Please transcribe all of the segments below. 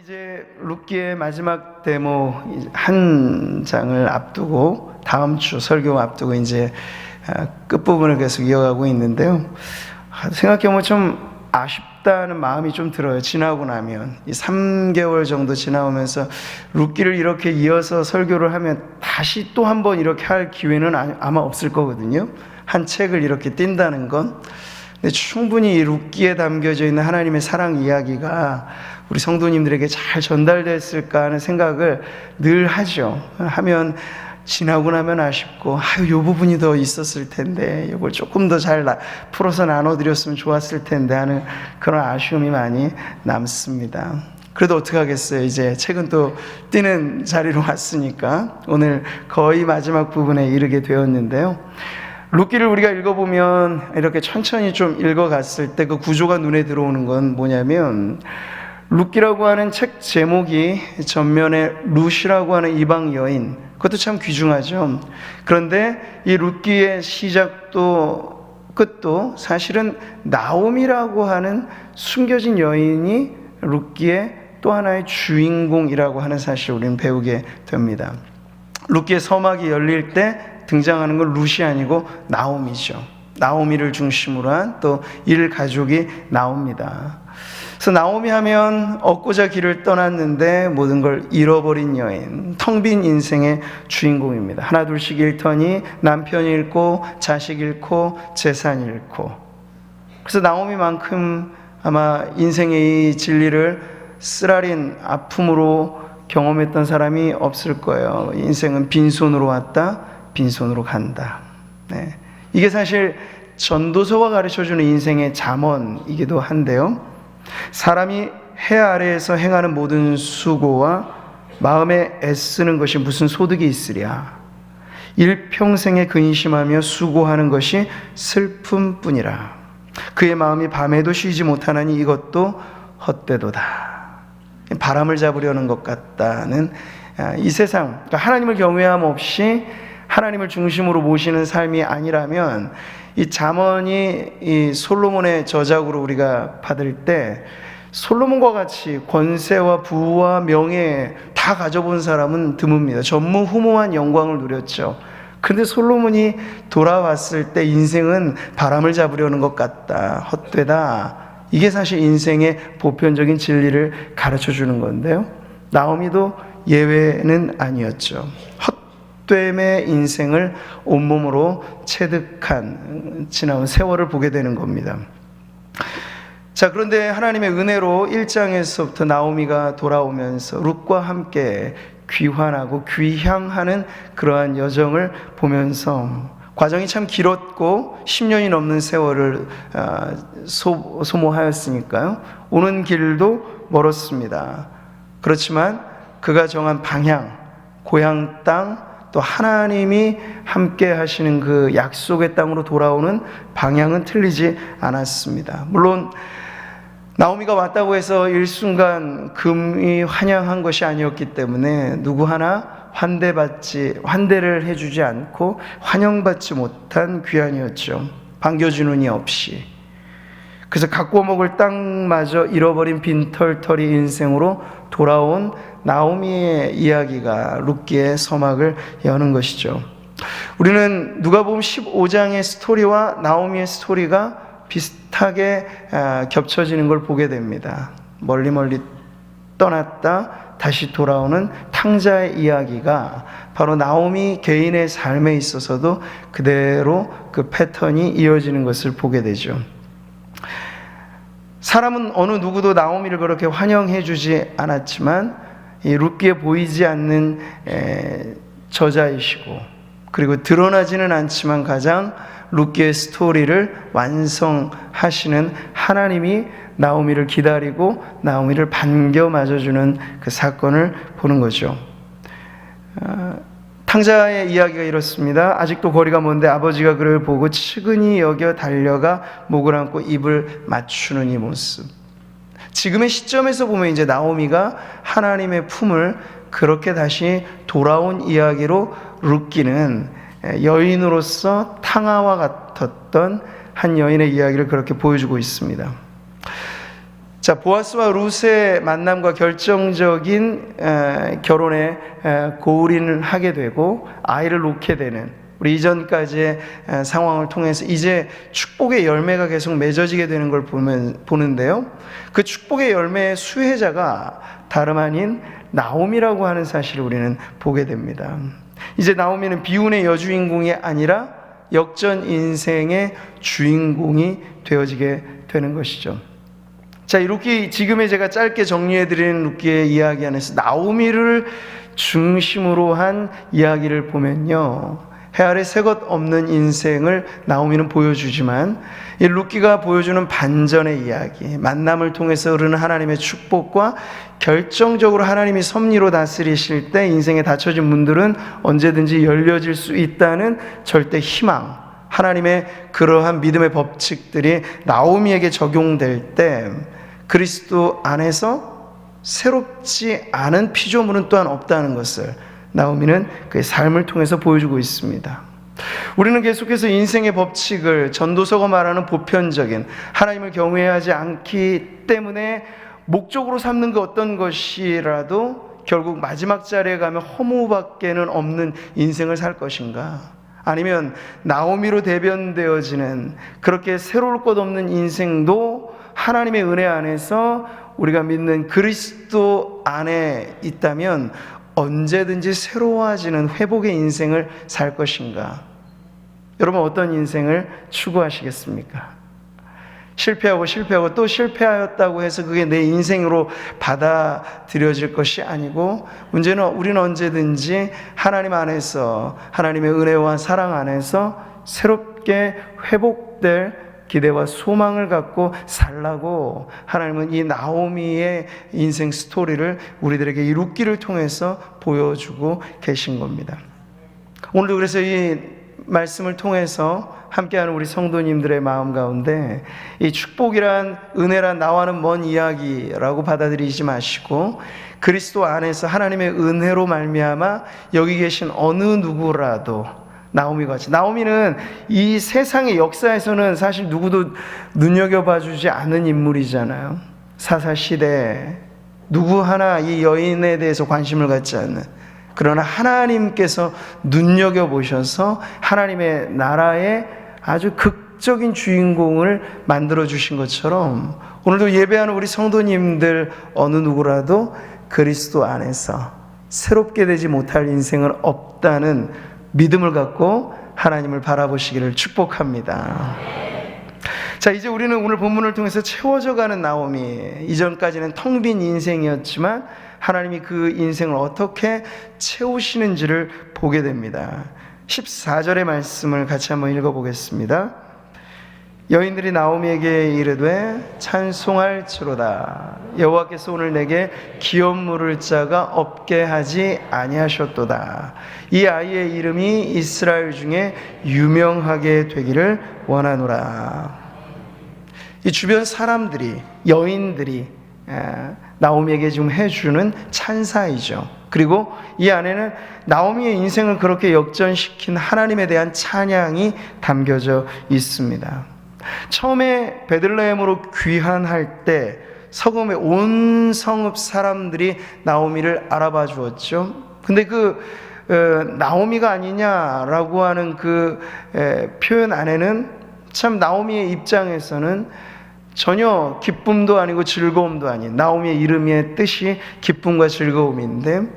이제 룻기의 마지막 데모 한 장을 앞두고 다음 주 설교 앞두고 이제 끝부분을 계속 이어가고 있는데요. 생각해보면 좀 아쉽다는 마음이 좀 들어요. 지나고 나면 이 3개월 정도 지나오면서 룻기를 이렇게 이어서 설교를 하면 다시 또 한 번 이렇게 할 기회는 아마 없을 거거든요. 한 책을 이렇게 띈다는 건. 근데 충분히 이 룻기에 담겨져 있는 하나님의 사랑 이야기가 우리 성도님들에게 잘 전달됐을까 하는 생각을 늘 하죠. 하면 지나고 나면 아쉽고 이 부분이 더 있었을 텐데 이걸 조금 더 잘 풀어서 나눠드렸으면 좋았을 텐데 하는 그런 아쉬움이 많이 남습니다. 그래도 어떡하겠어요. 이제 책은 또 띄는 자리로 왔으니까 오늘 거의 마지막 부분에 이르게 되었는데요. 룻기를 우리가 읽어보면 이렇게 천천히 좀 읽어갔을 때 그 구조가 눈에 들어오는 건 뭐냐면, 룻기라고 하는 책 제목이 전면에 룻이라고 하는 이방 여인, 그것도 참 귀중하죠. 그런데 이 룻기의 시작도 끝도 사실은 나오미라고 하는 숨겨진 여인이 룻기의 또 하나의 주인공이라고 하는 사실을 우리는 배우게 됩니다. 룻기의 서막이 열릴 때 등장하는 건 룻이 아니고 나오미죠. 나오미를 중심으로 한 또 일 가족이 나옵니다. 그래서 나오미 하면 얻고자 길을 떠났는데 모든 걸 잃어버린 여인, 텅 빈 인생의 주인공입니다. 하나 둘씩 잃더니 남편 잃고 자식 잃고 재산 잃고. 그래서 나오미만큼 아마 인생의 이 진리를 쓰라린 아픔으로 경험했던 사람이 없을 거예요. 인생은 빈손으로 왔다, 빈손으로 간다. 네. 이게 사실 전도서가 가르쳐주는 인생의 잠언이기도 한데요. 사람이 해 아래에서 행하는 모든 수고와 마음에 애쓰는 것이 무슨 소득이 있으랴. 일평생에 근심하며 수고하는 것이 슬픔뿐이라. 그의 마음이 밤에도 쉬지 못하나니 이것도 헛되도다. 바람을 잡으려는 것 같다는 이 세상, 그러니까 하나님을 경외함 없이 하나님을 중심으로 모시는 삶이 아니라면 이 잠언이 이 솔로몬의 저작으로 우리가 받을 때 솔로몬과 같이 권세와 부와 명예 다 가져본 사람은 드뭅니다. 전무후무한 영광을 누렸죠. 그런데 솔로몬이 돌아왔을 때 인생은 바람을 잡으려는 것 같다, 헛되다. 이게 사실 인생의 보편적인 진리를 가르쳐 주는 건데요. 나오미도 예외는 아니었죠. 헛됨의 인생을 온몸으로 체득한 지나온 세월을 보게 되는 겁니다. 자, 그런데 하나님의 은혜로 1장에서부터 나오미가 돌아오면서 룻과 함께 귀환하고 귀향하는 그러한 여정을 보면서 과정이 참 길었고 10년이 넘는 세월을 소모하였으니까요. 오는 길도 멀었습니다. 그렇지만 그가 정한 방향, 고향 땅, 또 하나님이 함께 하시는 그 약속의 땅으로 돌아오는 방향은 틀리지 않았습니다. 물론 나오미가 왔다고 해서 일순간 금이 환영한 것이 아니었기 때문에 누구 하나 환대를 해주지 않고 환영받지 못한 귀환이었죠. 반겨주는 이 없이. 그래서 가꾸어 먹을 땅마저 잃어버린 빈털터리 인생으로 돌아온 나오미의 이야기가 룻기의 서막을 여는 것이죠. 우리는 누가복음 15장의 스토리와 나오미의 스토리가 비슷하게 겹쳐지는 걸 보게 됩니다. 멀리 떠났다 다시 돌아오는 탕자의 이야기가 바로 나오미 개인의 삶에 있어서도 그대로 그 패턴이 이어지는 것을 보게 되죠. 사람은 어느 누구도 나오미를 그렇게 환영해 주지 않았지만 이 룻기에 보이지 않는 저자이시고, 그리고 드러나지는 않지만 가장 룻기의 스토리를 완성하시는 하나님이 나오미를 기다리고 나오미를 반겨 맞아주는 그 사건을 보는 거죠. 탕자의 이야기가 이렇습니다. 아직도 거리가 먼데 아버지가 그를 보고 측은히 여겨 달려가 목을 안고 입을 맞추는 이 모습. 지금의 시점에서 보면 이제 나오미가 하나님의 품을 그렇게 다시 돌아온 이야기로 룻기는 여인으로서 탕아와 같았던 한 여인의 이야기를 그렇게 보여주고 있습니다. 자, 보아스와 룻의 만남과 결정적인 결혼에 고울인을 하게 되고 아이를 놓게 되는 우리 이전까지의 상황을 통해서 이제 축복의 열매가 계속 맺어지게 되는 걸 보는데요. 그 축복의 열매의 수혜자가 다름 아닌 나오미라고 하는 사실을 우리는 보게 됩니다. 이제 나오미는 비운의 여주인공이 아니라 역전 인생의 주인공이 되어지게 되는 것이죠. 자, 이 룻기, 지금의 제가 짧게 정리해드리는 룻기의 이야기 안에서 나오미를 중심으로 한 이야기를 보면요, 해 아래 새 것 없는 인생을 나오미는 보여주지만 이 룻기가 보여주는 반전의 이야기, 만남을 통해서 흐르는 하나님의 축복과 결정적으로 하나님이 섭리로 다스리실 때 인생에 닫혀진 문들은 언제든지 열려질 수 있다는 절대 희망, 하나님의 그러한 믿음의 법칙들이 나오미에게 적용될 때 그리스도 안에서 새롭지 않은 피조물은 또한 없다는 것을 나오미는 그의 삶을 통해서 보여주고 있습니다. 우리는 계속해서 인생의 법칙을 전도서가 말하는 보편적인 하나님을 경외하지 않기 때문에 목적으로 삼는 그 어떤 것이라도 결국 마지막 자리에 가면 허무밖에는 없는 인생을 살 것인가, 아니면 나오미로 대변되어지는 그렇게 새로울 것 없는 인생도 하나님의 은혜 안에서 우리가 믿는 그리스도 안에 있다면 언제든지 새로워지는 회복의 인생을 살 것인가? 여러분, 어떤 인생을 추구하시겠습니까? 실패하고 또 실패하였다고 해서 그게 내 인생으로 받아들여질 것이 아니고, 문제는 우리는 언제든지 하나님 안에서, 하나님의 은혜와 사랑 안에서 새롭게 회복될 기대와 소망을 갖고 살라고 하나님은 이 나오미의 인생 스토리를 우리들에게 이 룻기를 통해서 보여주고 계신 겁니다. 오늘도 그래서 이 말씀을 통해서 함께하는 우리 성도님들의 마음 가운데 이 축복이란, 은혜란 나와는 먼 이야기라고 받아들이지 마시고 그리스도 안에서 하나님의 은혜로 말미암아 여기 계신 어느 누구라도 나오미같이, 나오미는 이 세상의 역사에서는 사실 누구도 눈여겨봐주지 않은 인물이잖아요. 사사시대에 누구 하나 이 여인에 대해서 관심을 갖지 않는, 그러나 하나님께서 눈여겨보셔서 하나님의 나라의 아주 극적인 주인공을 만들어주신 것처럼 오늘도 예배하는 우리 성도님들 어느 누구라도 그리스도 안에서 새롭게 되지 못할 인생은 없다는 믿음을 갖고 하나님을 바라보시기를 축복합니다. 자, 이제 우리는 오늘 본문을 통해서 채워져가는 나오미, 이전까지는 텅 빈 인생이었지만 하나님이 그 인생을 어떻게 채우시는지를 보게 됩니다. 14절의 말씀을 같이 한번 읽어보겠습니다. 여인들이 나오미에게 이르되 찬송할지로다, 여호와께서 오늘 내게 기업 물을 자가 없게 하지 아니하셨도다. 이 아이의 이름이 이스라엘 중에 유명하게 되기를 원하노라. 이 주변 사람들이, 여인들이 나오미에게 지금 해주는 찬사이죠. 그리고 이 안에는 나오미의 인생을 그렇게 역전시킨 하나님에 대한 찬양이 담겨져 있습니다. 처음에 베들레헴으로 귀환할 때 서금의 온 성읍 사람들이 나오미를 알아봐 주었죠. 근데 그 나오미가 아니냐라고 하는 그 표현 안에는 참 나오미의 입장에서는 전혀 기쁨도 아니고 즐거움도 아닌, 나오미의 이름의 뜻이 기쁨과 즐거움인데,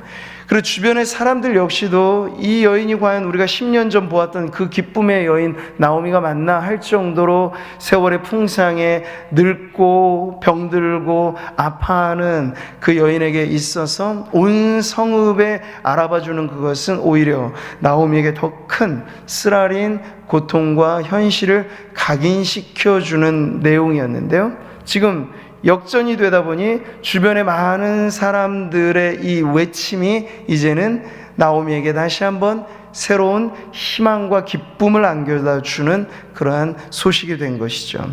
그리고 주변의 사람들 역시도 이 여인이 과연 우리가 10년 전 보았던 그 기쁨의 여인 나오미가 맞나 할 정도로 세월의 풍상에 늙고 병들고 아파하는 그 여인에게 있어서 온 성읍에 알아봐주는 그것은 오히려 나오미에게 더 큰 쓰라린 고통과 현실을 각인시켜주는 내용이었는데요. 지금 역전이 되다 보니 주변의 많은 사람들의 이 외침이 이제는 나오미에게 다시 한번 새로운 희망과 기쁨을 안겨다 주는 그러한 소식이 된 것이죠.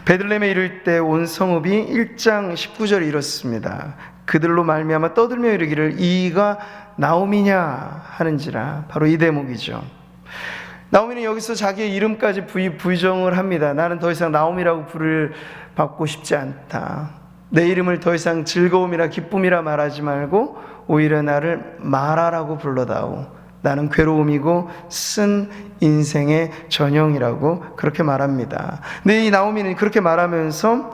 베들레헴에 이를 때 온 성읍이 1장 19절에 이렇습니다. 그들로 말미암아 떠들며 이르기를 이가 나오미냐 하는지라. 바로 이 대목이죠. 나오미는 여기서 자기의 이름까지 부정을 합니다. 나는 더 이상 나오미라고 부를 받고 싶지 않다. 내 이름을 더 이상 즐거움이라 기쁨이라 말하지 말고 오히려 나를 마라라고 불러다오. 나는 괴로움이고 쓴 인생의 전형이라고 그렇게 말합니다. 근데 이 나오미는 그렇게 말하면서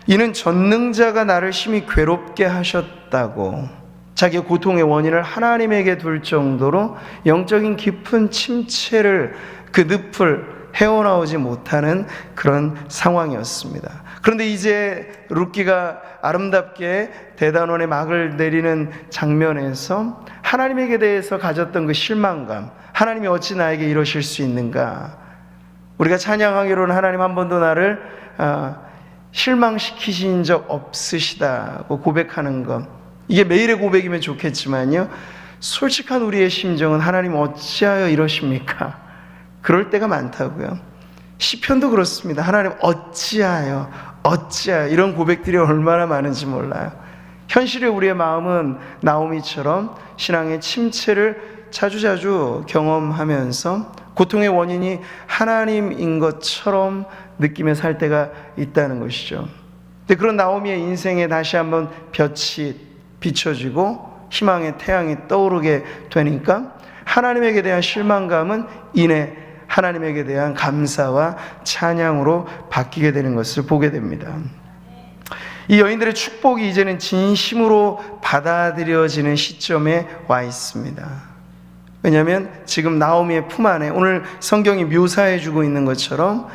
이는 전능자가 나를 심히 괴롭게 하셨다고 자기의 고통의 원인을 하나님에게 둘 정도로 영적인 깊은 침체를, 그 늪을 헤어나오지 못하는 그런 상황이었습니다. 그런데 이제 룻기가 아름답게 대단원의 막을 내리는 장면에서 하나님에게 대해서 가졌던 그 실망감, 하나님이 어찌 나에게 이러실 수 있는가, 우리가 찬양하기로는 하나님 한 번도 나를 실망시키신 적 없으시다고 고백하는 것, 이게 매일의 고백이면 좋겠지만요, 솔직한 우리의 심정은 하나님 어찌하여 이러십니까? 그럴 때가 많다고요. 시편도 그렇습니다. 하나님 어찌하여 이런 고백들이 얼마나 많은지 몰라요. 현실의 우리의 마음은 나오미처럼 신앙의 침체를 자주자주 경험하면서 고통의 원인이 하나님인 것처럼 느끼며 살 때가 있다는 것이죠. 근데 그런 나오미의 인생에 다시 한번 볕이 비춰지고 희망의 태양이 떠오르게 되니까 하나님에게 대한 실망감은 이내 하나님에게 대한 감사와 찬양으로 바뀌게 되는 것을 보게 됩니다. 이 여인들의 축복이 이제는 진심으로 받아들여지는 시점에 와 있습니다. 왜냐하면 지금 나오미의 품 안에 오늘 성경이 묘사해 주고 있는 것처럼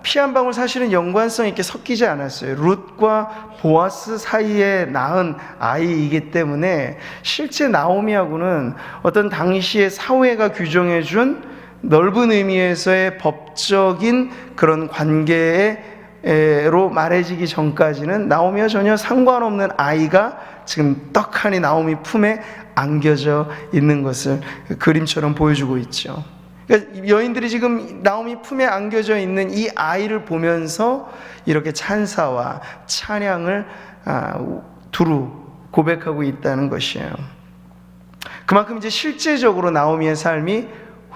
피 한 방울 사실은 연관성 있게 섞이지 않았어요. 룻과 보아스 사이에 낳은 아이이기 때문에 실제 나오미하고는 어떤 당시의 사회가 규정해 준 넓은 의미에서의 법적인 그런 관계로 말해지기 전까지는 나오미와 전혀 상관없는 아이가 지금 떡하니 나오미 품에 안겨져 있는 것을 그림처럼 보여주고 있죠. 그러니까 여인들이 지금 나오미 품에 안겨져 있는 이 아이를 보면서 이렇게 찬사와 찬양을 두루 고백하고 있다는 것이에요. 그만큼 이제 실제적으로 나오미의 삶이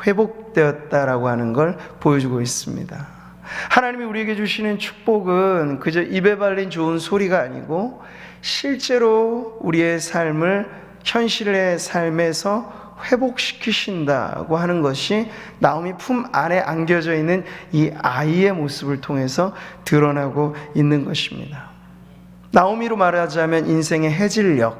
회복되었다라고 하는 걸 보여주고 있습니다. 하나님이 우리에게 주시는 축복은 그저 입에 발린 좋은 소리가 아니고 실제로 우리의 삶을 현실의 삶에서 회복시키신다고 하는 것이 나오미 품 안에 안겨져 있는 이 아이의 모습을 통해서 드러나고 있는 것입니다. 나오미로 말하자면 인생의 해질녘,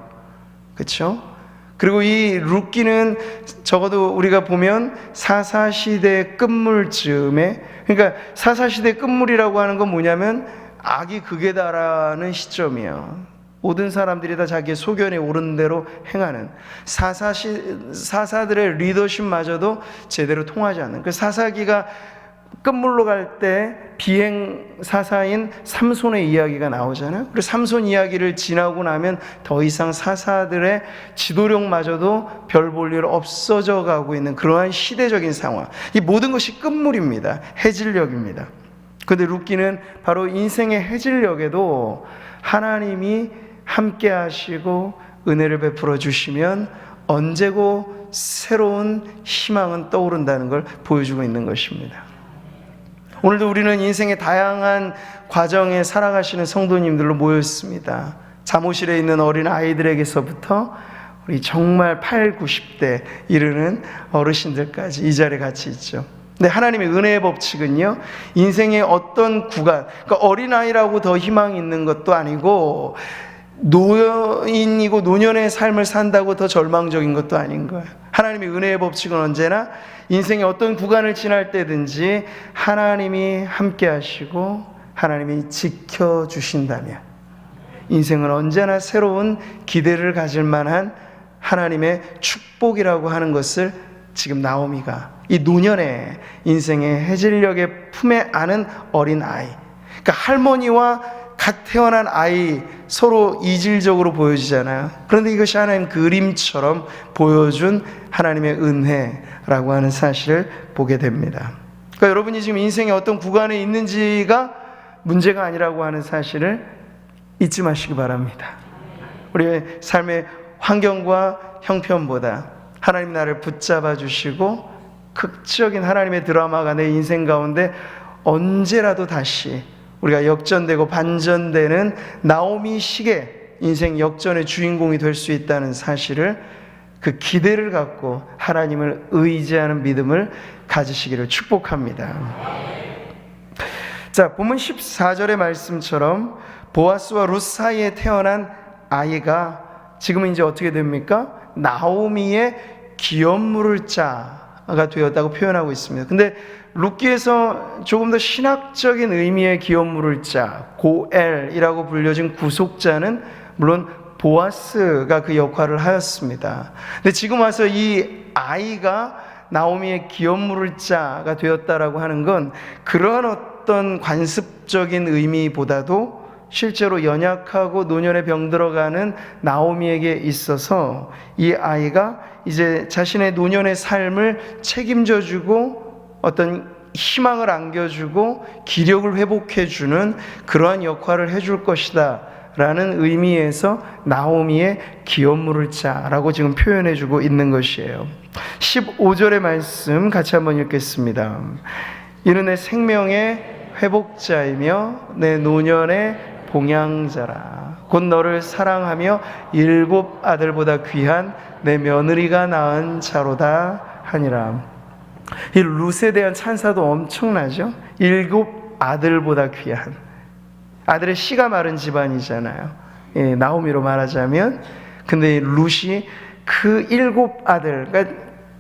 그렇죠? 그리고 이 룻기는 적어도 우리가 보면 사사시대 끝물쯤에, 그러니까 사사시대 끝물이라고 하는 건 뭐냐면 악이 극에 달하는 시점이에요. 모든 사람들이 다 자기의 소견에 오른 대로 행하는, 사사들의 리더십마저도 제대로 통하지 않는, 그 사사기가 끝물로 갈 때 비행 사사인 삼손의 이야기가 나오잖아요. 그리고 삼손 이야기를 지나고 나면 더 이상 사사들의 지도력마저도 별 볼 일 없어져 가고 있는 그러한 시대적인 상황, 이 모든 것이 끝물입니다. 해질녘입니다. 그런데 룻기는 바로 인생의 해질녘에도 하나님이 함께 하시고 은혜를 베풀어 주시면 언제고 새로운 희망은 떠오른다는 걸 보여주고 있는 것입니다. 오늘도 우리는 인생의 다양한 과정에 살아가시는 성도님들로 모였습니다. 잠옷실에 있는 어린 아이들에게서부터 우리 정말 8, 90대 이르는 어르신들까지 이 자리에 같이 있죠. 근데 하나님의 은혜의 법칙은요, 인생의 어떤 구간, 그러니까 어린아이라고 더 희망이 있는 것도 아니고 노인이고 노년의 삶을 산다고 더 절망적인 것도 아닌 거예요. 하나님의 은혜의 법칙은 언제나 인생의 어떤 구간을 지날 때든지 하나님이 함께 하시고 하나님이 지켜주신다면 인생은 언제나 새로운 기대를 가질 만한 하나님의 축복이라고 하는 것을 지금 나오미가 이 노년의 인생의 해질녘의 품에 안은 어린 아이, 그러니까 할머니와 갓 태어난 아이 서로 이질적으로 보여지잖아요. 그런데 이것이 하나님 그림처럼 보여준 하나님의 은혜라고 하는 사실을 보게 됩니다. 그러니까 여러분이 지금 인생의 어떤 구간에 있는지가 문제가 아니라고 하는 사실을 잊지 마시기 바랍니다. 우리의 삶의 환경과 형편보다 하나님 나를 붙잡아 주시고 극적인 하나님의 드라마가 내 인생 가운데 언제라도 다시 우리가 역전되고 반전되는 나오미식의 인생 역전의 주인공이 될 수 있다는 사실을, 그 기대를 갖고 하나님을 의지하는 믿음을 가지시기를 축복합니다. 자, 본문 14절의 말씀처럼 보아스와 룻 사이에 태어난 아이가 지금은 이제 어떻게 됩니까? 나오미의 기업 물을 자가 되었다고 표현하고 있습니다. 근데 룻기에서 조금 더 신학적인 의미의 기업 물을 자, 고엘이라고 불려진 구속자는 물론 보아스가 그 역할을 하였습니다. 근데 지금 와서 이 아이가 나오미의 기업 물을 자가 되었다라고 하는 건 그러한 어떤 관습적인 의미보다도 실제로 연약하고 노년에 병들어가는 나오미에게 있어서 이 아이가 이제 자신의 노년의 삶을 책임져주고 어떤 희망을 안겨주고 기력을 회복해주는 그러한 역할을 해줄 것이다 라는 의미에서 나오미의 기업 물을 자라고 지금 표현해주고 있는 것이에요. 15절의 말씀 같이 한번 읽겠습니다. 이는 내 생명의 회복자이며 내 노년의 봉양자라. 곧 너를 사랑하며 7 아들보다 귀한 내 며느리가 낳은 자로다 하니라. 이 룻에 대한 찬사도 엄청나죠. 7 아들보다 귀한. 아들의 씨가 마른 집안이잖아요. 예, 나오미로 말하자면. 근데 룻이 그 7 아들, 그러니까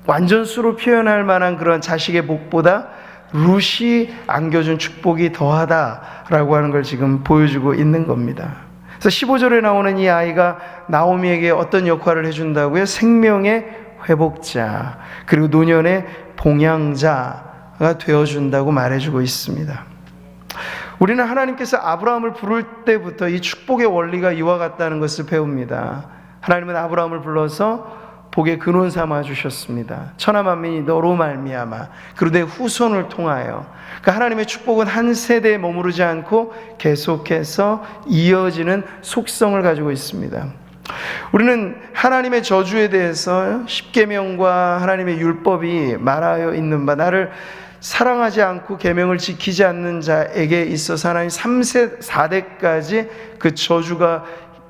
완전수로 표현할 만한 그런 자식의 복보다 룻이 안겨준 축복이 더하다라고 하는 걸 지금 보여주고 있는 겁니다. 그래서 15절에 나오는 이 아이가 나오미에게 어떤 역할을 해준다고요? 생명의 회복자, 그리고 노년의 봉양자가 되어준다고 말해주고 있습니다. 우리는 하나님께서 아브라함을 부를 때부터 이 축복의 원리가 이와 같다는 것을 배웁니다. 하나님은 아브라함을 불러서 복의 근원 삼아 주셨습니다. 천하 만민이 너로 말미암아, 그리고 내 후손을 통하여. 그러니까 하나님의 축복은 한 세대에 머무르지 않고 계속해서 이어지는 속성을 가지고 있습니다. 우리는 하나님의 저주에 대해서 십계명과 하나님의 율법이 말하여 있는 바, 나를 사랑하지 않고 계명을 지키지 않는 자에게 있어서 하나님 3세 4대까지 그 저주가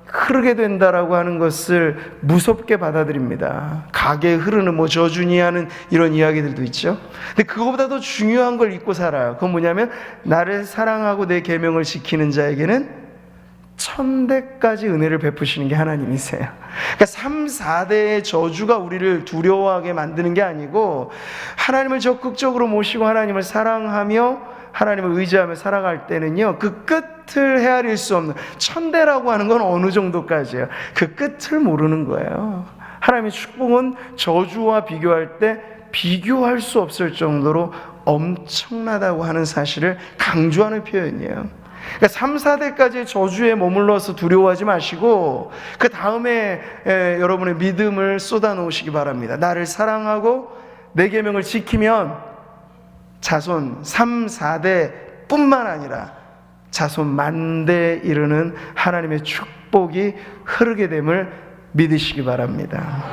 흐르게 된다라고 하는 것을 무섭게 받아들입니다. 가게 흐르는 저주니 하는 이런 이야기들도 있죠. 근데 그거보다 더 중요한 걸 잊고 살아요. 그건 뭐냐면 나를 사랑하고 내 계명을 지키는 자에게는 1000대까지 은혜를 베푸시는 게 하나님이세요. 그러니까 3, 4대의 저주가 우리를 두려워하게 만드는 게 아니고 하나님을 적극적으로 모시고 하나님을 사랑하며 하나님을 의지하며 살아갈 때는요, 그 끝을 헤아릴 수 없는, 1000대라고 하는 건 어느 정도까지예요? 그 끝을 모르는 거예요. 하나님의 축복은 저주와 비교할 때 비교할 수 없을 정도로 엄청나다고 하는 사실을 강조하는 표현이에요. 그러니까 3, 4대까지의 저주에 머물러서 두려워하지 마시고 그 다음에 여러분의 믿음을 쏟아놓으시기 바랍니다. 나를 사랑하고 내 계명을 지키면 자손 3, 4대 뿐만 아니라 자손 10,000대에 이르는 하나님의 축복이 흐르게 됨을 믿으시기 바랍니다.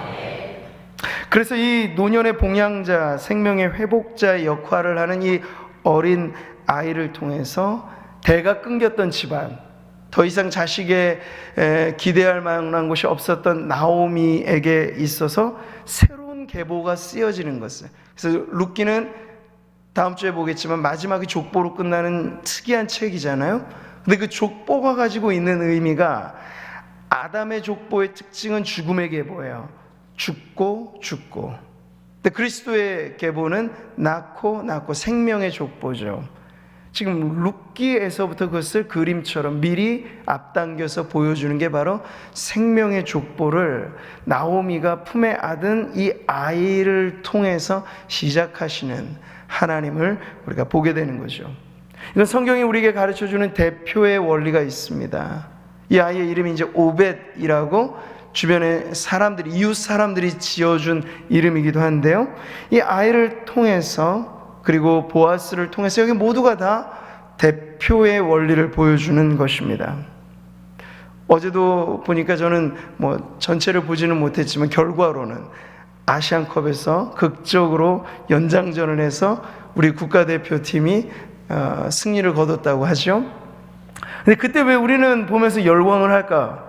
그래서 이 노년의 봉양자, 생명의 회복자의 역할을 하는 이 어린 아이를 통해서 대가 끊겼던 집안, 더 이상 자식에 기대할 만한 곳이 없었던 나오미에게 있어서 새로운 계보가 쓰여지는 것을. 그래서 룻기는 다음 주에 보겠지만 마지막이 족보로 끝나는 특이한 책이잖아요. 근데 그 족보가 가지고 있는 의미가, 아담의 족보의 특징은 죽음의 계보예요. 죽고 죽고. 근데 그리스도의 계보는 낳고 낳고 생명의 족보죠. 지금 룻기에서부터 그것을 그림처럼 미리 앞당겨서 보여주는 게 바로 생명의 족보를 나오미가 품에 안은 이 아이를 통해서 시작하시는 하나님을 우리가 보게 되는 거죠. 이건 성경이 우리에게 가르쳐주는 대표의 원리가 있습니다. 이 아이의 이름이 이제 오벳이라고 주변의 사람들이, 이웃 사람들이 지어준 이름이기도 한데요, 이 아이를 통해서, 그리고 보아스를 통해서 여기 모두가 다 대표의 원리를 보여주는 것입니다. 어제도 보니까 저는 전체를 보지는 못했지만 결과로는 아시안컵에서 극적으로 연장전을 해서 우리 국가대표팀이 승리를 거뒀다고 하죠. 근데 그때 왜 우리는 보면서 열광을 할까?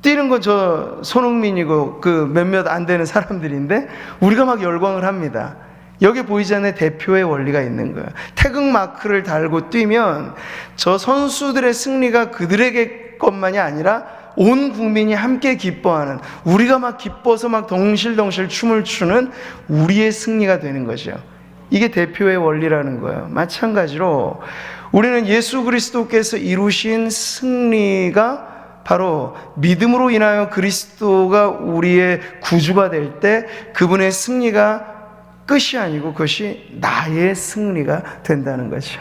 뛰는 건 저 손흥민이고 그 몇몇 안 되는 사람들인데 우리가 막 열광을 합니다. 여기 보이지 않는 대표의 원리가 있는 거예요. 태극 마크를 달고 뛰면 저 선수들의 승리가 그들에게 것만이 아니라 온 국민이 함께 기뻐하는, 우리가 막 기뻐서 막 덩실덩실 춤을 추는 우리의 승리가 되는 거죠. 이게 대표의 원리라는 거예요. 마찬가지로 우리는 예수 그리스도께서 이루신 승리가 바로 믿음으로 인하여 그리스도가 우리의 구주가 될 때 그분의 승리가 끝이 아니고 그것이 나의 승리가 된다는 거죠.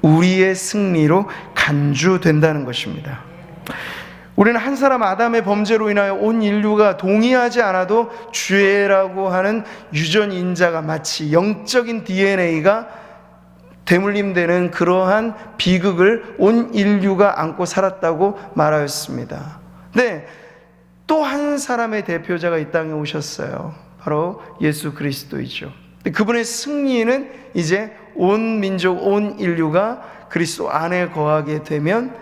우리의 승리로 간주된다는 것입니다. 우리는 한 사람 아담의 범죄로 인하여 온 인류가 동의하지 않아도 죄라고 하는 유전인자가 마치 영적인 DNA가 대물림되는 그러한 비극을 온 인류가 안고 살았다고 말하였습니다. 근데 또 한 사람의 대표자가 이 땅에 오셨어요. 바로 예수 그리스도이죠. 그분의 승리는 이제 온 민족, 온 인류가 그리스도 안에 거하게 되면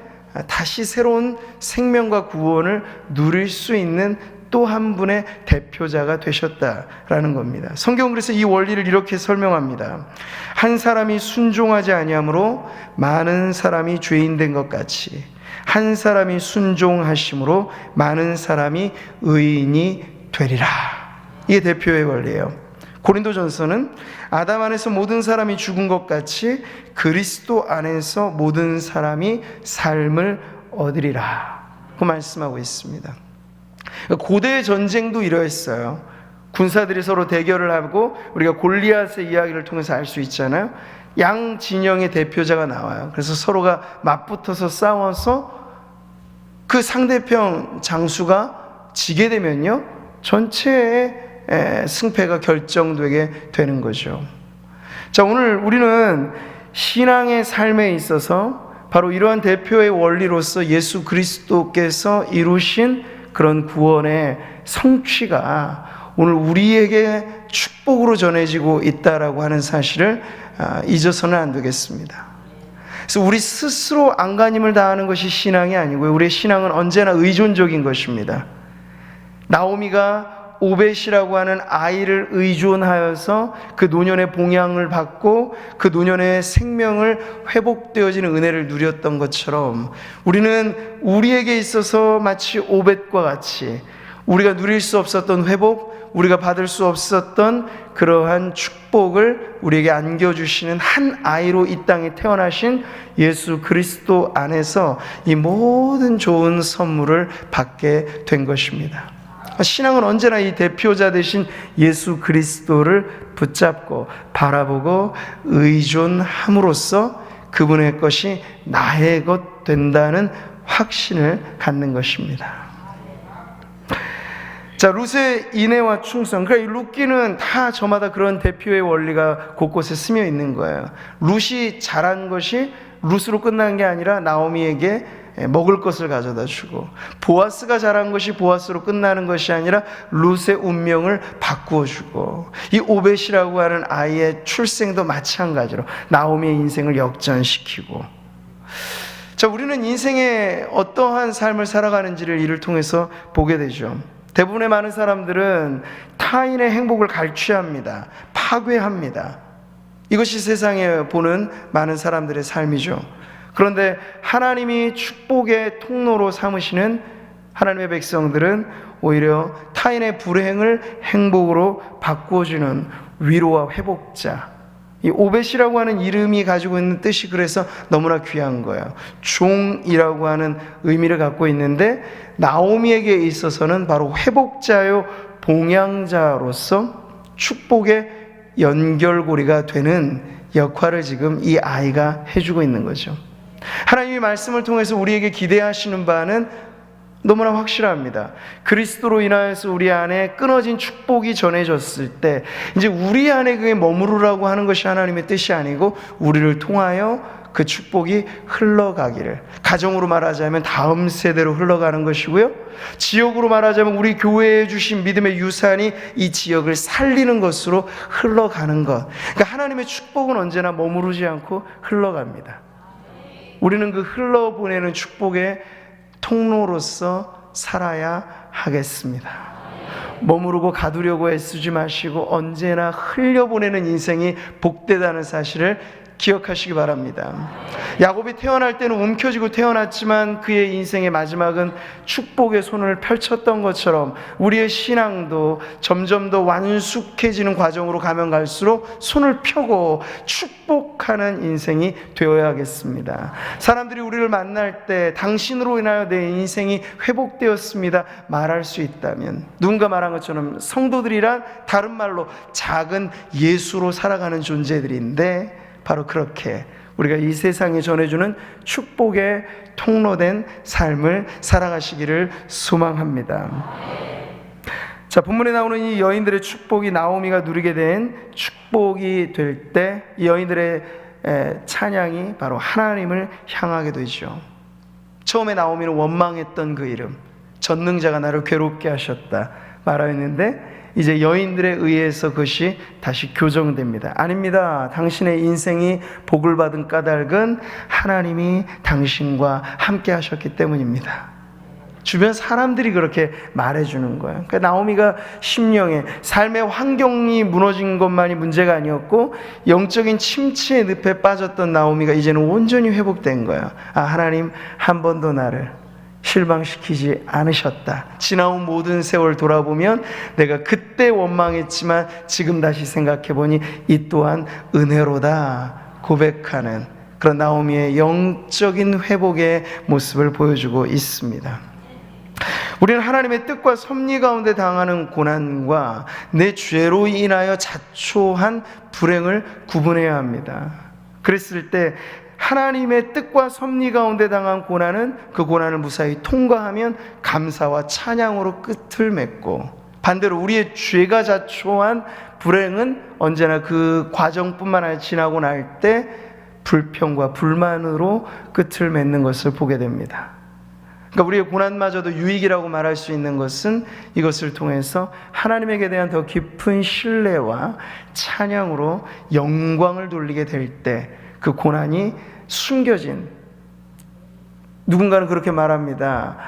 다시 새로운 생명과 구원을 누릴 수 있는 또 한 분의 대표자가 되셨다라는 겁니다. 성경은 그래서 이 원리를 이렇게 설명합니다. 한 사람이 순종하지 아니함으로 많은 사람이 죄인 된 것 같이 한 사람이 순종하심으로 많은 사람이 의인이 되리라. 이게 대표의 원리예요. 고린도전서는 아담 안에서 모든 사람이 죽은 것 같이 그리스도 안에서 모든 사람이 삶을 얻으리라. 그 말씀하고 있습니다. 고대의 전쟁도 이러했어요. 군사들이 서로 대결을 하고 우리가 골리앗의 이야기를 통해서 알 수 있잖아요. 양 진영의 대표자가 나와요. 그래서 서로가 맞붙어서 싸워서 그 상대편 장수가 지게 되면요, 전체의 승패가 결정되게 되는 거죠. 자, 오늘 우리는 신앙의 삶에 있어서 바로 이러한 대표의 원리로서 예수 그리스도께서 이루신 그런 구원의 성취가 오늘 우리에게 축복으로 전해지고 있다라고 하는 사실을 잊어서는 안 되겠습니다. 그래서 우리 스스로 안간힘을 다하는 것이 신앙이 아니고요, 우리의 신앙은 언제나 의존적인 것입니다. 나오미가 오벳이라고 하는 아이를 의존하여서 그 노년의 봉양을 받고 그 노년의 생명을 회복되어지는 은혜를 누렸던 것처럼 우리는 우리에게 있어서 마치 오벳과 같이 우리가 누릴 수 없었던 회복, 우리가 받을 수 없었던 그러한 축복을 우리에게 안겨주시는 한 아이로 이 땅에 태어나신 예수 그리스도 안에서 이 모든 좋은 선물을 받게 된 것입니다. 신앙은 언제나 이 대표자 되신 예수 그리스도를 붙잡고 바라보고 의존함으로써 그분의 것이 나의 것 된다는 확신을 갖는 것입니다. 자, 룻의 인애와 충성. 그러니까 이 룻기는 다 저마다 그런 대표의 원리가 곳곳에 스며 있는 거예요. 룻이 잘한 것이 룻으로 끝난 게 아니라 나오미에게 먹을 것을 가져다 주고, 보아스가 잘한 것이 보아스로 끝나는 것이 아니라 룻의 운명을 바꾸어 주고, 이 오벳이라고 하는 아이의 출생도 마찬가지로 나오미의 인생을 역전시키고. 자, 우리는 인생의 어떠한 삶을 살아가는지를 이를 통해서 보게 되죠. 대부분의 많은 사람들은 타인의 행복을 갈취합니다. 파괴합니다. 이것이 세상에 보는 많은 사람들의 삶이죠. 그런데 하나님이 축복의 통로로 삼으시는 하나님의 백성들은 오히려 타인의 불행을 행복으로 바꾸어주는 위로와 회복자. 이 오벳이라고 하는 이름이 가지고 있는 뜻이 그래서 너무나 귀한 거예요. 종이라고 하는 의미를 갖고 있는데 나오미에게 있어서는 바로 회복자요 봉양자로서 축복의 연결고리가 되는 역할을 지금 이 아이가 해주고 있는 거죠. 하나님의 말씀을 통해서 우리에게 기대하시는 바는 너무나 확실합니다. 그리스도로 인하여서 우리 안에 끊어진 축복이 전해졌을 때 이제 우리 안에 그게 머무르라고 하는 것이 하나님의 뜻이 아니고 우리를 통하여 그 축복이 흘러가기를, 가정으로 말하자면 다음 세대로 흘러가는 것이고요, 지역으로 말하자면 우리 교회에 주신 믿음의 유산이 이 지역을 살리는 것으로 흘러가는 것. 그러니까 하나님의 축복은 언제나 머무르지 않고 흘러갑니다. 우리는 그 흘러보내는 축복의 통로로서 살아야 하겠습니다. 머무르고 가두려고 애쓰지 마시고 언제나 흘려보내는 인생이 복되다는 사실을 기억하시기 바랍니다. 야곱이 태어날 때는 움켜쥐고 태어났지만 그의 인생의 마지막은 축복의 손을 펼쳤던 것처럼 우리의 신앙도 점점 더 완숙해지는 과정으로 가면 갈수록 손을 펴고 축복하는 인생이 되어야겠습니다. 사람들이 우리를 만날 때 당신으로 인하여 내 인생이 회복되었습니다 말할 수 있다면, 누군가 말한 것처럼 성도들이란 다른 말로 작은 예수로 살아가는 존재들인데, 바로 그렇게 우리가 이 세상에 전해주는 축복의 통로된 삶을 살아가시기를 소망합니다. 자, 본문에 나오는 이 여인들의 축복이 나오미가 누리게 된 축복이 될 때 이 여인들의 찬양이 바로 하나님을 향하게 되죠. 처음에 나오미는 원망했던 그 이름, 전능자가 나를 괴롭게 하셨다 말하였는데, 이제 여인들에 의해서 그것이 다시 교정됩니다. 아닙니다. 당신의 인생이 복을 받은 까닭은 하나님이 당신과 함께 하셨기 때문입니다. 주변 사람들이 그렇게 말해주는 거예요. 그러니까 나오미가 심령에 삶의 환경이 무너진 것만이 문제가 아니었고, 영적인 침체의 늪에 빠졌던 나오미가 이제는 온전히 회복된 거예요. 아, 하나님 한 번도 나를 실망시키지 않으셨다. 지나온 모든 세월 돌아보면 내가 그때 원망했지만 지금 다시 생각해보니 이 또한 은혜로다 고백하는 그런 나오미의 영적인 회복의 모습을 보여주고 있습니다. 우리는 하나님의 뜻과 섭리 가운데 당하는 고난과 내 죄로 인하여 자초한 불행을 구분해야 합니다. 그랬을 때 하나님의 뜻과 섭리 가운데 당한 고난은 그 고난을 무사히 통과하면 감사와 찬양으로 끝을 맺고, 반대로 우리의 죄가 자초한 불행은 언제나 그 과정뿐만 아니라 지나고 날 때 불평과 불만으로 끝을 맺는 것을 보게 됩니다. 그러니까 우리의 고난마저도 유익이라고 말할 수 있는 것은 이것을 통해서 하나님에게 대한 더 깊은 신뢰와 찬양으로 영광을 돌리게 될 때 그 고난이 숨겨진, 누군가는 그렇게 말합니다.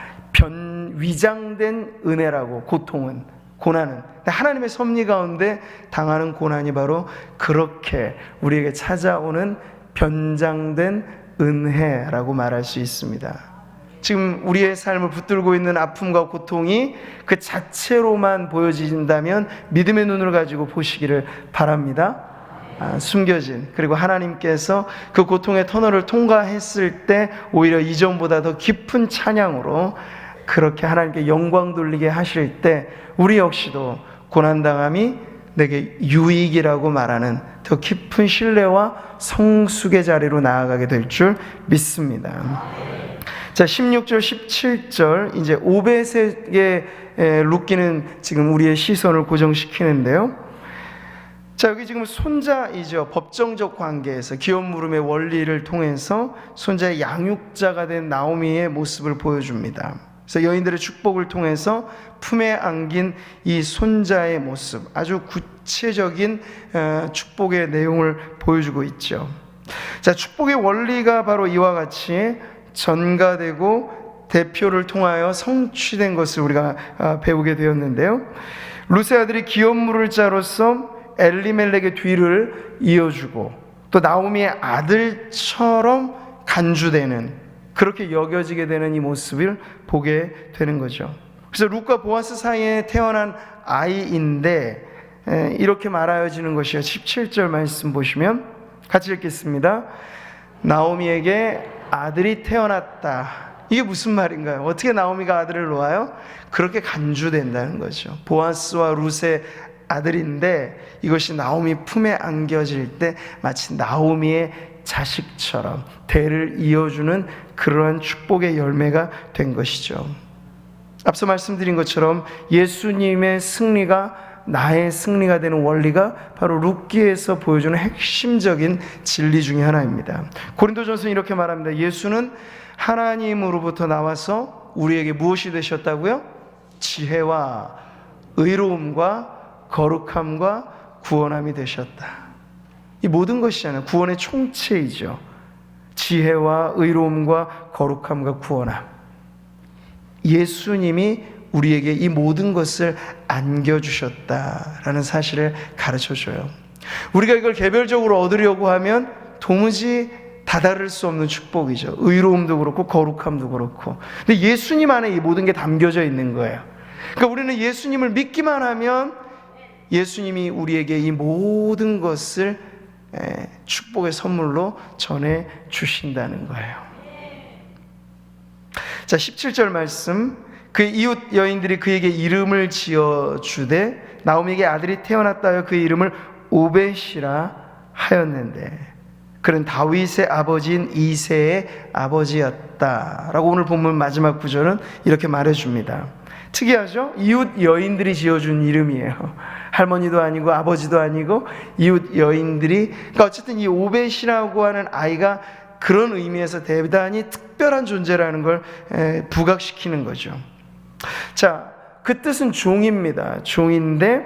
위장된 은혜라고. 고통은, 고난은, 하나님의 섭리 가운데 당하는 고난이 바로 그렇게 우리에게 찾아오는 변장된 은혜라고 말할 수 있습니다. 지금 우리의 삶을 붙들고 있는 아픔과 고통이 그 자체로만 보여진다면 믿음의 눈을 가지고 보시기를 바랍니다. 숨겨진, 그리고 하나님께서 그 고통의 터널을 통과했을 때 오히려 이전보다 더 깊은 찬양으로 그렇게 하나님께 영광 돌리게 하실 때 우리 역시도 고난당함이 내게 유익이라고 말하는 더 깊은 신뢰와 성숙의 자리로 나아가게 될 줄 믿습니다. 자, 16절, 17절, 이제 오벳에게 룻기는 지금 우리의 시선을 고정시키는데요. 자, 여기 지금 손자이죠. 법정적 관계에서 기업 물음의 원리를 통해서 손자의 양육자가 된 나오미의 모습을 보여줍니다. 그래서 여인들의 축복을 통해서 품에 안긴 이 손자의 모습, 아주 구체적인 축복의 내용을 보여주고 있죠. 자, 축복의 원리가 바로 이와 같이 전가되고 대표를 통하여 성취된 것을 우리가 배우게 되었는데요. 룻의 아들이 기업 물을 자로서 엘리멜렉의 뒤를 이어주고 또 나오미의 아들처럼 간주되는, 그렇게 여겨지게 되는 이 모습을 보게 되는 거죠. 그래서 룻과 보아스 사이에 태어난 아이인데 이렇게 말하여지는 것이요. 17절 말씀 보시면 같이 읽겠습니다. 나오미에게 아들이 태어났다. 이게 무슨 말인가요? 어떻게 나오미가 아들을 놓아요? 그렇게 간주된다는 거죠. 보아스와 룻의 아들인데 이것이 나오미 품에 안겨질 때 마치 나오미의 자식처럼 대를 이어주는 그러한 축복의 열매가 된 것이죠. 앞서 말씀드린 것처럼 예수님의 승리가 나의 승리가 되는 원리가 바로 룻기에서 보여주는 핵심적인 진리 중에 하나입니다. 고린도전서는 이렇게 말합니다. 예수는 하나님으로부터 나와서 우리에게 무엇이 되셨다고요? 지혜와 의로움과 거룩함과 구원함이 되셨다. 이 모든 것이잖아요. 구원의 총체이죠. 지혜와 의로움과 거룩함과 구원함. 예수님이 우리에게 이 모든 것을 안겨주셨다라는 사실을 가르쳐줘요. 우리가 이걸 개별적으로 얻으려고 하면 도무지 다다를 수 없는 축복이죠. 의로움도 그렇고 거룩함도 그렇고. 근데 예수님 안에 이 모든 게 담겨져 있는 거예요. 그러니까 우리는 예수님을 믿기만 하면 예수님이 우리에게 이 모든 것을 축복의 선물로 전해 주신다는 거예요. 자, 17절 말씀. 그의 이웃 여인들이 그에게 이름을 지어 주되 나오미에게 아들이 태어났다 하여 그의 이름을 오벳이라 하였는데 그는 다윗의 아버지인 이새의 아버지였다라고 오늘 본문 마지막 구절은 이렇게 말해줍니다. 특이하죠? 이웃 여인들이 지어준 이름이에요. 할머니도 아니고 아버지도 아니고 이웃 여인들이. 그러니까 어쨌든 이 오벳이라고 하는 아이가 그런 의미에서 대단히 특별한 존재라는 걸 부각시키는 거죠. 자, 그 뜻은 종입니다. 종인데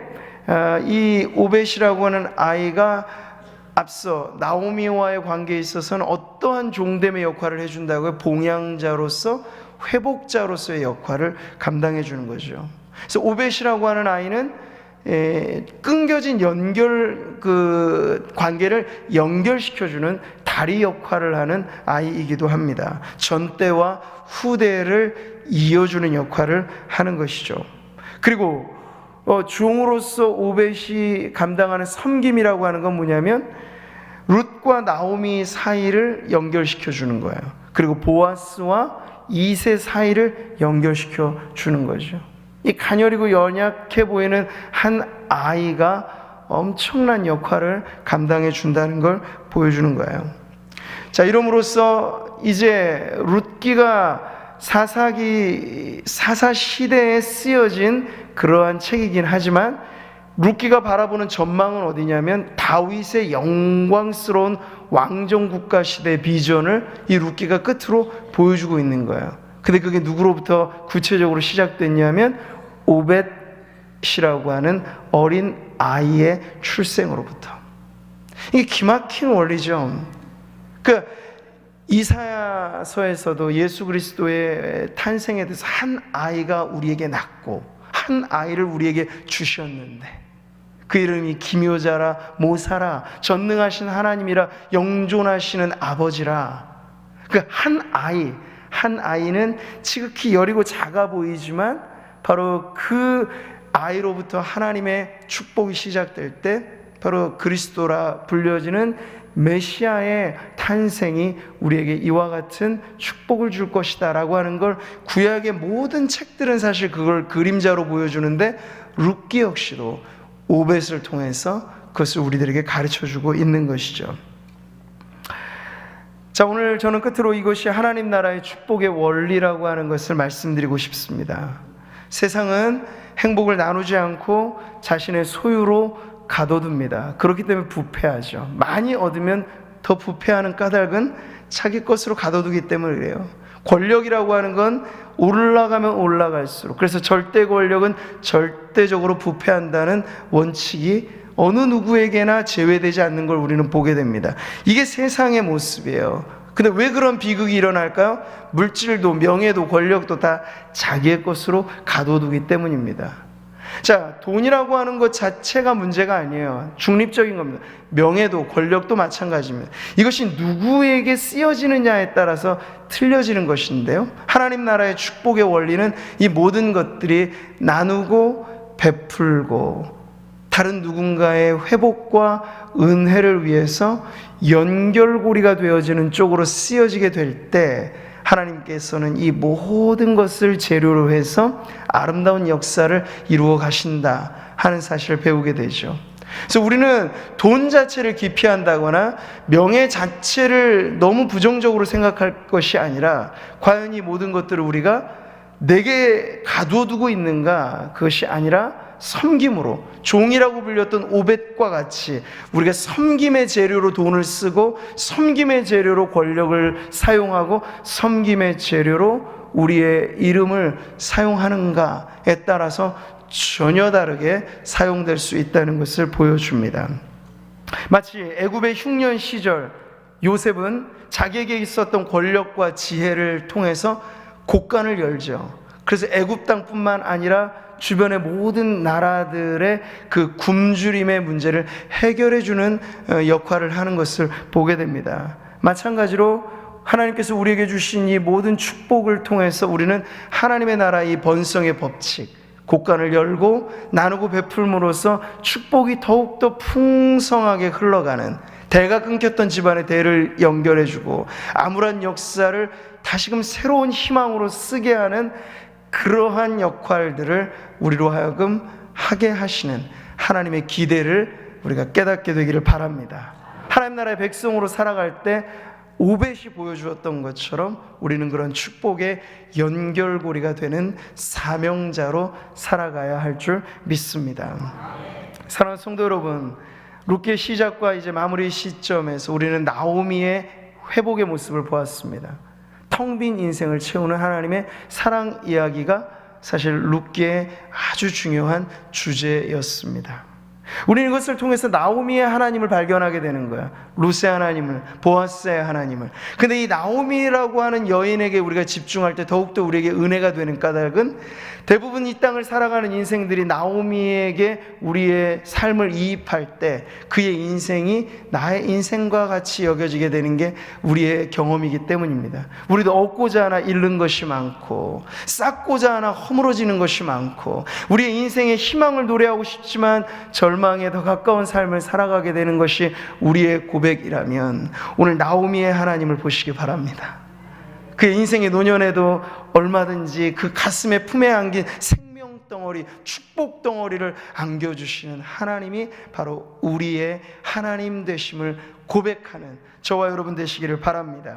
이 오벳이라고 하는 아이가 앞서 나오미와의 관계에 있어서는 어떠한 종됨의 역할을 해준다고요? 봉양자로서, 회복자로서의 역할을 감당해 주는 거죠. 그래서 오벳이라고 하는 아이는 끊겨진 관계를 연결시켜주는 다리 역할을 하는 아이이기도 합니다. 전대와 후대를 이어주는 역할을 하는 것이죠. 그리고 종으로서 오벳이 감당하는 섬김이라고 하는 건 뭐냐면 룻과 나오미 사이를 연결시켜 주는 거예요. 그리고 보아스와 이세 사이를 연결시켜 주는 거죠. 이 가녀리고 연약해 보이는 한 아이가 엄청난 역할을 감당해 준다는 걸 보여주는 거예요. 자, 이름으로써 이제 룻기가 사사 시대에 쓰여진 그러한 책이긴 하지만 룻기가 바라보는 전망은 어디냐면 다윗의 영광스러운 왕정국가 시대 비전을 이 룻기가 끝으로 보여주고 있는 거예요. 근데 그게 누구로부터 구체적으로 시작됐냐면 오벳이라고 하는 어린 아이의 출생으로부터. 이게 기막힌 원리죠. 이사야서에서도 예수 그리스도의 탄생에 대해서 한 아이가 우리에게 낳고 한 아이를 우리에게 주셨는데 그 이름이 기묘자라 모사라 전능하신 하나님이라 영존하시는 아버지라. 그 한 아이는 지극히 여리고 작아 보이지만 바로 그 아이로부터 하나님의 축복이 시작될 때 바로 그리스도라 불려지는 메시아의 탄생이 우리에게 이와 같은 축복을 줄 것이다 라고 하는 걸 구약의 모든 책들은 사실 그걸 그림자로 보여주는데 룻기 역시도 오벳을 통해서 그것을 우리들에게 가르쳐주고 있는 것이죠. 자, 오늘 저는 끝으로 이것이 하나님 나라의 축복의 원리라고 하는 것을 말씀드리고 싶습니다. 세상은 행복을 나누지 않고 자신의 소유로 가둬둡니다. 그렇기 때문에 부패하죠. 많이 얻으면 더 부패하는 까닭은 자기 것으로 가둬두기 때문에 그래요. 권력이라고 하는 건 올라가면 올라갈수록, 그래서 절대 권력은 절대적으로 부패한다는 원칙이 어느 누구에게나 제외되지 않는 걸 우리는 보게 됩니다. 이게 세상의 모습이에요. 근데 왜 그런 비극이 일어날까요? 물질도 명예도 권력도 다 자기의 것으로 가둬두기 때문입니다. 자, 돈이라고 하는 것 자체가 문제가 아니에요. 중립적인 겁니다. 명예도 권력도 마찬가지입니다. 이것이 누구에게 쓰여지느냐에 따라서 틀려지는 것인데요, 하나님 나라의 축복의 원리는 이 모든 것들이 나누고 베풀고 다른 누군가의 회복과 은혜를 위해서 연결고리가 되어지는 쪽으로 쓰여지게 될 때 하나님께서는 이 모든 것을 재료로 해서 아름다운 역사를 이루어 가신다 하는 사실을 배우게 되죠. 그래서 우리는 돈 자체를 기피한다거나 명예 자체를 너무 부정적으로 생각할 것이 아니라 과연 이 모든 것들을 우리가 내게 가두어두고 있는가, 그것이 아니라 섬김으로, 종이라고 불렸던 오벳과 같이 우리가 섬김의 재료로 돈을 쓰고 섬김의 재료로 권력을 사용하고 섬김의 재료로 우리의 이름을 사용하는가에 따라서 전혀 다르게 사용될 수 있다는 것을 보여줍니다. 마치 애굽의 흉년 시절 요셉은 자기에게 있었던 권력과 지혜를 통해서 곳간을 열죠. 그래서 애굽 땅뿐만 아니라 주변의 모든 나라들의 그 굶주림의 문제를 해결해 주는 역할을 하는 것을 보게 됩니다. 마찬가지로 하나님께서 우리에게 주신 이 모든 축복을 통해서 우리는 하나님의 나라 이 번성의 법칙, 곳간을 열고 나누고 베풀므로써 축복이 더욱더 풍성하게 흘러가는, 대가 끊겼던 집안의 대를 연결해주고 암울한 역사를 다시금 새로운 희망으로 쓰게 하는 그러한 역할들을 우리로 하여금 하게 하시는 하나님의 기대를 우리가 깨닫게 되기를 바랍니다. 하나님 나라의 백성으로 살아갈 때 오벳이 보여주었던 것처럼 우리는 그런 축복의 연결고리가 되는 사명자로 살아가야 할 줄 믿습니다. 사랑하는 성도 여러분, 룻기의 시작과 이제 마무리 시점에서 우리는 나오미의 회복의 모습을 보았습니다. 텅 빈 인생을 채우는 하나님의 사랑 이야기가 사실 룻기의 아주 중요한 주제였습니다. 우리는 이것을 통해서 나오미의 하나님을 발견하게 되는 거야. 룻의 하나님을, 보아스의 하나님을. 근데 이 나오미라고 하는 여인에게 우리가 집중할 때 더욱더 우리에게 은혜가 되는 까닭은 대부분 이 땅을 살아가는 인생들이 나오미에게 우리의 삶을 이입할 때 그의 인생이 나의 인생과 같이 여겨지게 되는 게 우리의 경험이기 때문입니다. 우리도 얻고자 하나 잃는 것이 많고, 쌓고자 하나 허물어지는 것이 많고, 우리의 인생의 희망을 노래하고 싶지만 절망에 더 가까운 삶을 살아가게 되는 것이 우리의 고백이라면 오늘 나오미의 하나님을 보시기 바랍니다. 그의 인생의 노년에도 얼마든지 그 가슴에 품에 안긴 생명 덩어리, 축복 덩어리를 안겨주시는 하나님이 바로 우리의 하나님 되심을 고백하는 저와 여러분 되시기를 바랍니다.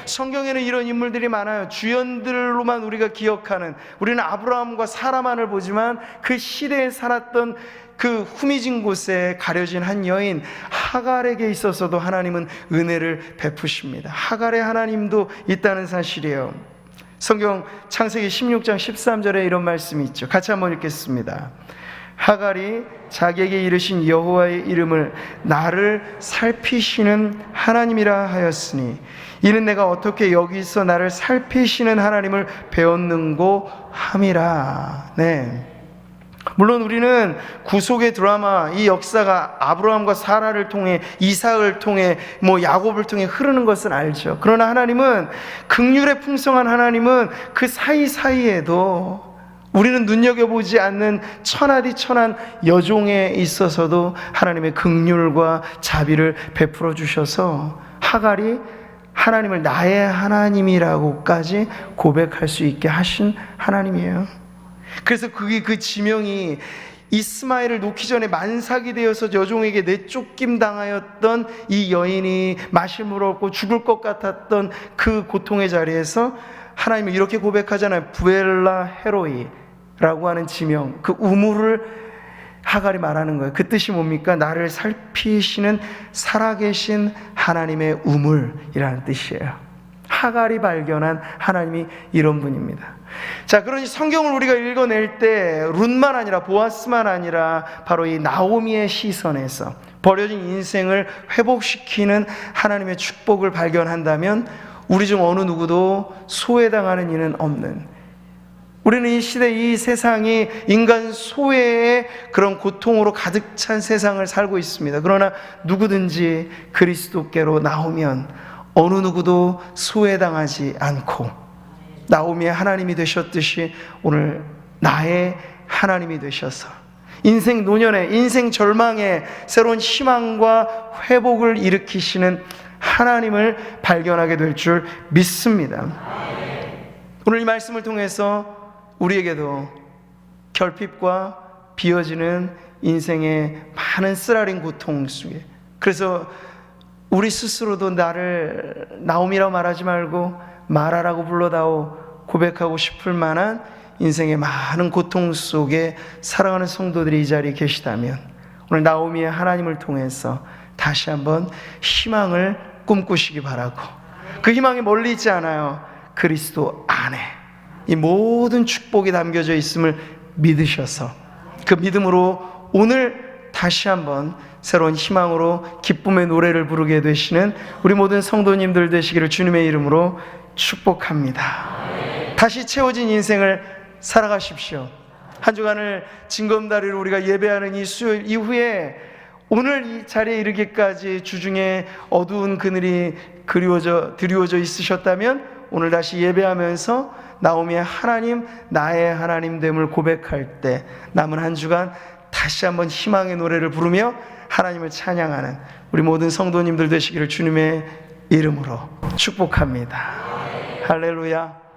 성경에는 이런 인물들이 많아요. 주연들로만 우리가 기억하는, 우리는 아브라함과 사라만을 보지만 그 시대에 살았던 그 후미진 곳에 가려진 한 여인 하갈에게 있어서도 하나님은 은혜를 베푸십니다. 하갈의 하나님도 있다는 사실이에요. 성경 창세기 16장 13절에 이런 말씀이 있죠. 같이 한번 읽겠습니다. 하갈이 자기에게 이르신 여호와의 이름을 나를 살피시는 하나님이라 하였으니 이는 내가 어떻게 여기서 나를 살피시는 하나님을 배웠는고 함이라. 네. 물론 우리는 구속의 드라마, 이 역사가 아브라함과 사라를 통해, 이삭을 통해, 야곱을 통해 흐르는 것은 알죠. 그러나 하나님은, 긍휼의 풍성한 하나님은 그 사이사이에도 우리는 눈여겨보지 않는 천하디 천한 여종에 있어서도 하나님의 긍휼과 자비를 베풀어 주셔서 하갈이 하나님을 나의 하나님이라고까지 고백할 수 있게 하신 하나님이에요. 그래서 그 지명이 이스마엘을 놓기 전에 만삭이 되어서 여종에게 내쫓김 당하였던 이 여인이 마실 물 없고 죽을 것 같았던 그 고통의 자리에서 하나님이 이렇게 고백하잖아요. 부엘라 헤로이라고 하는 지명, 그 우물을 하갈이 말하는 거예요. 그 뜻이 뭡니까? 나를 살피시는 살아계신 하나님의 우물이라는 뜻이에요. 하갈이 발견한 하나님이 이런 분입니다. 자, 그러니 성경을 우리가 읽어낼 때 룻만 아니라, 보아스만 아니라 바로 이 나오미의 시선에서 버려진 인생을 회복시키는 하나님의 축복을 발견한다면 우리 중 어느 누구도 소외당하는 이는 없는, 우리는 이 시대, 이 세상이 인간 소외의 그런 고통으로 가득 찬 세상을 살고 있습니다. 그러나 누구든지 그리스도께로 나오면 어느 누구도 소외당하지 않고 나오미의 하나님이 되셨듯이 오늘 나의 하나님이 되셔서 인생 노년에, 인생 절망에 새로운 희망과 회복을 일으키시는 하나님을 발견하게 될 줄 믿습니다. 오늘 이 말씀을 통해서 우리에게도 결핍과 비어지는 인생의 많은 쓰라린 고통 속에, 그래서 우리 스스로도 나를 나오미라고 말하지 말고 마라라고 불러다오 고백하고 싶을 만한 인생의 많은 고통 속에 살아가는 성도들이 이 자리에 계시다면 오늘 나오미의 하나님을 통해서 다시 한번 희망을 꿈꾸시기 바라고, 그 희망이 멀리 있지 않아요. 그리스도 안에 이 모든 축복이 담겨져 있음을 믿으셔서 그 믿음으로 오늘 다시 한번 새로운 희망으로 기쁨의 노래를 부르게 되시는 우리 모든 성도님들 되시기를 주님의 이름으로 축복합니다. 다시 채워진 인생을 살아가십시오. 한 주간을 징검다리로 우리가 예배하는 이 수요일 이후에 오늘 이 자리에 이르기까지 주중에 어두운 그늘이 드리워져 있으셨다면 오늘 다시 예배하면서 나오미의 하나님, 나의 하나님됨을 고백할 때 남은 한 주간 다시 한번 희망의 노래를 부르며 하나님을 찬양하는 우리 모든 성도님들 되시기를 주님의 이름으로 축복합니다. 할렐루야.